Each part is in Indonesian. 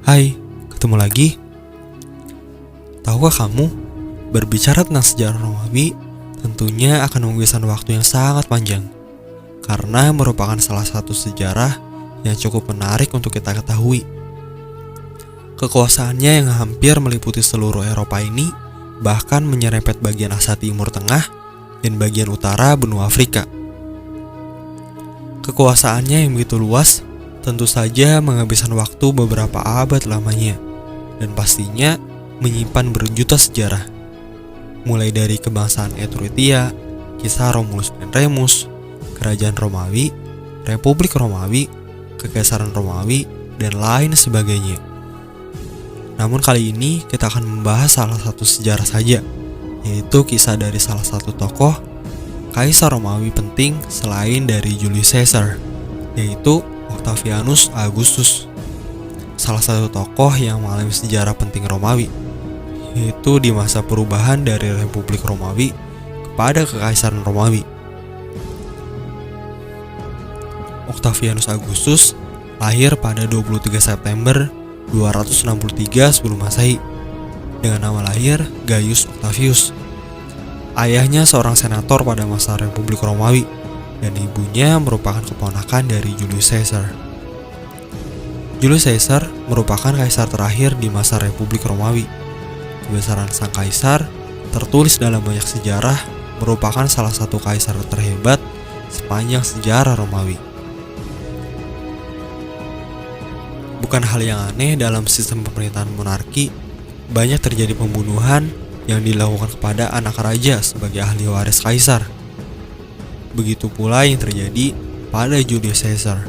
Hai, ketemu lagi. Tahukah kamu, berbicara tentang sejarah Romawi tentunya akan menghabiskan waktu yang sangat panjang, karena merupakan salah satu sejarah yang cukup menarik untuk kita ketahui. Kekuasaannya yang hampir meliputi seluruh Eropa ini bahkan menyerempet bagian Asia Timur Tengah dan bagian utara benua Afrika. Kekuasaannya yang begitu luas tentu saja menghabiskan waktu beberapa abad lamanya, dan pastinya menyimpan berjuta sejarah. Mulai dari kebangsaan Etruria, kisah Romulus dan Remus, kerajaan Romawi, Republik Romawi, Kekaisaran Romawi, dan lain sebagainya. Namun kali ini kita akan membahas salah satu sejarah saja, yaitu kisah dari salah satu tokoh Kaisar Romawi penting selain dari Julius Caesar, yaitu Octavianus Augustus, salah satu tokoh yang mengalami sejarah penting Romawi, yaitu di masa perubahan dari Republik Romawi kepada Kekaisaran Romawi. Octavianus Augustus lahir pada 23 September 263 sebelum Masehi dengan nama lahir Gaius Octavius. Ayahnya seorang senator pada masa Republik Romawi dan ibunya merupakan keponakan dari Julius Caesar. Julius Caesar merupakan kaisar terakhir di masa Republik Romawi. Kebesaran sang kaisar tertulis dalam banyak sejarah, merupakan salah satu kaisar terhebat sepanjang sejarah Romawi. Bukan hal yang aneh dalam sistem pemerintahan monarki, banyak terjadi pembunuhan yang dilakukan kepada anak raja sebagai ahli waris kaisar. Begitu pula yang terjadi pada Julius Caesar.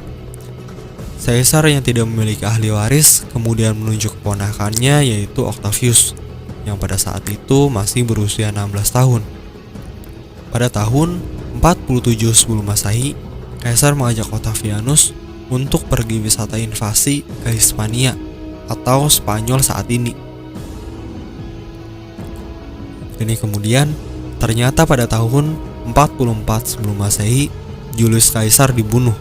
Caesar yang tidak memiliki ahli waris kemudian menunjuk keponakannya, yaitu Octavius, yang pada saat itu masih berusia 16 tahun. Pada tahun 47 sebelum Masehi, Caesar mengajak Octavianus untuk pergi wisata invasi ke Hispania atau Spanyol saat ini. Ini kemudian ternyata pada tahun 44 sebelum Masehi, Julius Caesar dibunuh.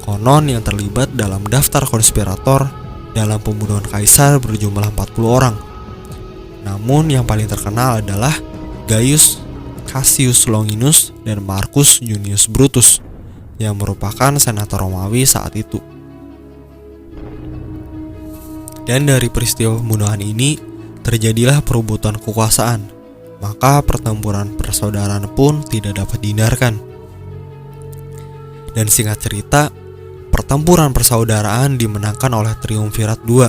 Konon yang terlibat dalam daftar konspirator dalam pembunuhan Kaisar berjumlah 40 orang. Namun yang paling terkenal adalah Gaius Cassius Longinus dan Marcus Junius Brutus, yang merupakan senator Romawi saat itu. Dan dari peristiwa pembunuhan ini terjadilah perebutan kekuasaan, maka pertempuran persaudaraan pun tidak dapat dihindarkan. Dan singkat cerita, pertempuran persaudaraan dimenangkan oleh Triumvirat II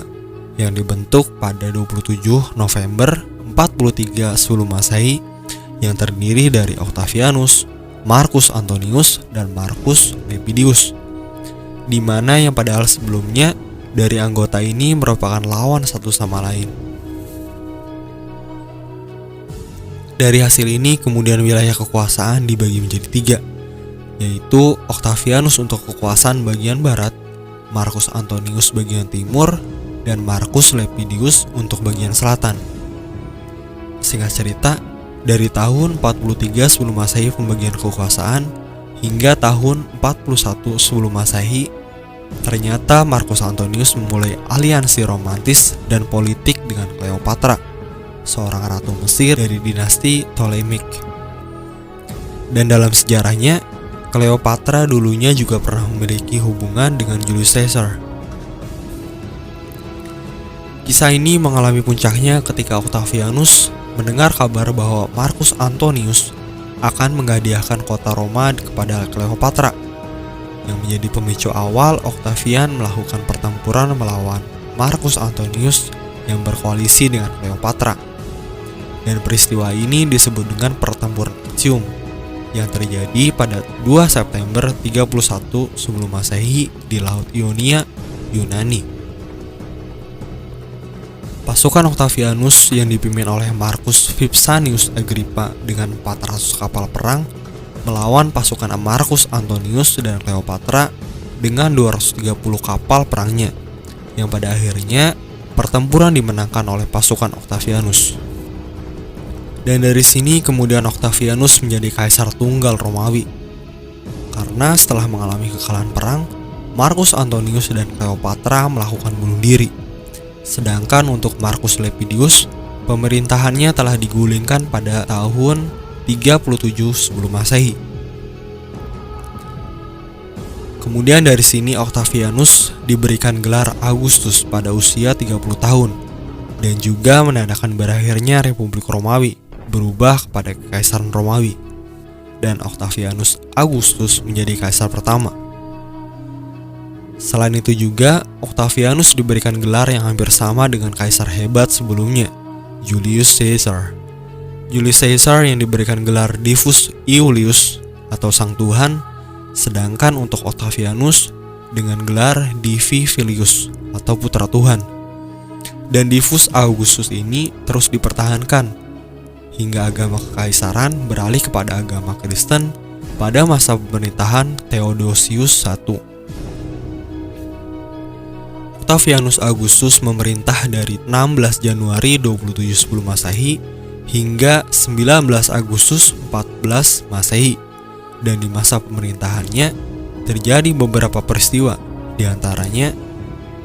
yang dibentuk pada 27 November 43 sebelum Masehi, yang terdiri dari Octavianus, Marcus Antonius, dan Marcus Lepidus, di mana yang padahal sebelumnya dari anggota ini merupakan lawan satu sama lain. Dari hasil ini kemudian wilayah kekuasaan dibagi menjadi 3, yaitu Octavianus untuk kekuasaan bagian barat, Marcus Antonius bagian timur, dan Marcus Lepidus untuk bagian selatan. Singkat cerita, dari tahun 43 sebelum Masehi pembagian kekuasaan hingga tahun 41 sebelum Masehi, ternyata Marcus Antonius memulai aliansi romantis dan politik dengan Cleopatra, seorang ratu Mesir dari dinasti Ptolemaic. Dan dalam sejarahnya, Cleopatra dulunya juga pernah memiliki hubungan dengan Julius Caesar. Kisah ini mengalami puncaknya ketika Octavianus mendengar kabar bahwa Marcus Antonius akan menghadiahkan kota Roma kepada Cleopatra, yang menjadi pemicu awal Octavian melakukan pertempuran melawan Marcus Antonius yang berkoalisi dengan Cleopatra. Dan peristiwa ini disebut dengan pertempuran Actium, yang terjadi pada 2 September 31 sebelum Masehi di Laut Ionia, Yunani. Pasukan Octavianus yang dipimpin oleh Marcus Vipsanius Agrippa dengan 400 kapal perang melawan pasukan Marcus Antonius dan Cleopatra dengan 230 kapal perangnya, yang pada akhirnya pertempuran dimenangkan oleh pasukan Octavianus. Dan dari sini kemudian Octavianus menjadi kaisar tunggal Romawi, karena setelah mengalami kekalahan perang, Marcus Antonius dan Cleopatra melakukan bunuh diri, Sedangkan untuk Marcus Lepidus, pemerintahannya telah digulingkan pada tahun 37 sebelum Masehi. Kemudian dari sini Octavianus diberikan gelar Augustus pada usia 30 tahun dan juga menandakan berakhirnya Republik Romawi berubah kepada Kekaisaran Romawi, dan Octavianus Augustus menjadi kaisar pertama. Selain itu juga Octavianus diberikan gelar yang hampir sama dengan kaisar hebat sebelumnya, Julius Caesar. Julius Caesar yang diberikan gelar Divus Iulius atau Sang Tuhan, sedangkan untuk Octavianus dengan gelar Divi Filius atau Putra Tuhan. Dan Divus Augustus ini terus dipertahankan hingga agama kekaisaran beralih kepada agama Kristen pada masa pemerintahan Theodosius I. Octavianus Augustus memerintah dari 16 Januari 27 sebelum Masehi hingga 19 Agustus 14 Masehi. Dan di masa pemerintahannya terjadi beberapa peristiwa. Di antaranya,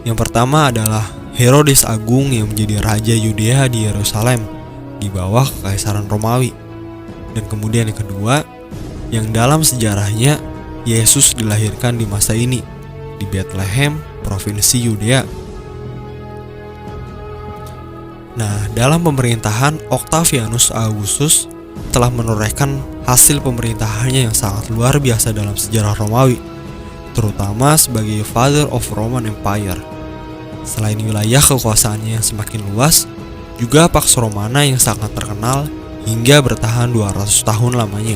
yang pertama adalah Herodes Agung yang menjadi raja Yudea di Yerusalem di bawah Kekaisaran Romawi. Dan kemudian yang kedua, yang dalam sejarahnya Yesus dilahirkan di masa ini di Bethlehem, provinsi Yudea. Nah, dalam pemerintahan Octavianus Augustus telah menorehkan hasil pemerintahannya yang sangat luar biasa dalam sejarah Romawi, terutama sebagai Father of Roman Empire. Selain wilayah kekuasaannya yang semakin luas, juga Pax Romana yang sangat terkenal hingga bertahan 200 tahun lamanya.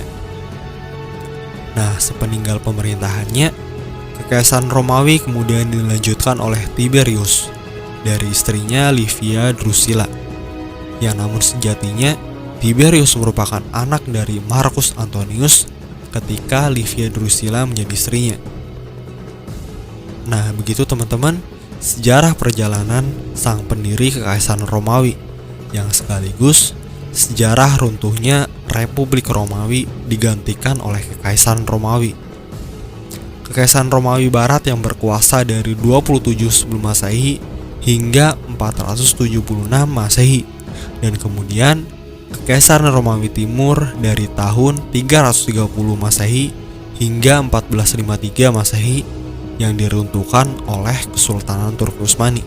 Nah, sepeninggal pemerintahannya, Kekaisaran Romawi kemudian dilanjutkan oleh Tiberius dari istrinya Livia Drusilla, yang namun sejatinya Tiberius merupakan anak dari Marcus Antonius ketika Livia Drusilla menjadi istrinya. Nah, begitu teman-teman, sejarah perjalanan sang pendiri Kekaisaran Romawi yang sekaligus sejarah runtuhnya Republik Romawi digantikan oleh Kekaisaran Romawi. Kekaisaran Romawi Barat yang berkuasa dari 27 sebelum Masehi hingga 476 Masehi, dan kemudian Kekaisaran Romawi Timur dari tahun 330 Masehi hingga 1453 Masehi yang diruntuhkan oleh Kesultanan Turki Utsmani.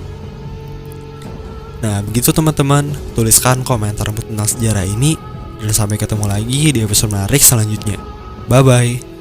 Nah, begitu teman-teman, tuliskan komentar tentang sejarah ini, dan sampai ketemu lagi di episode menarik selanjutnya. Bye-bye.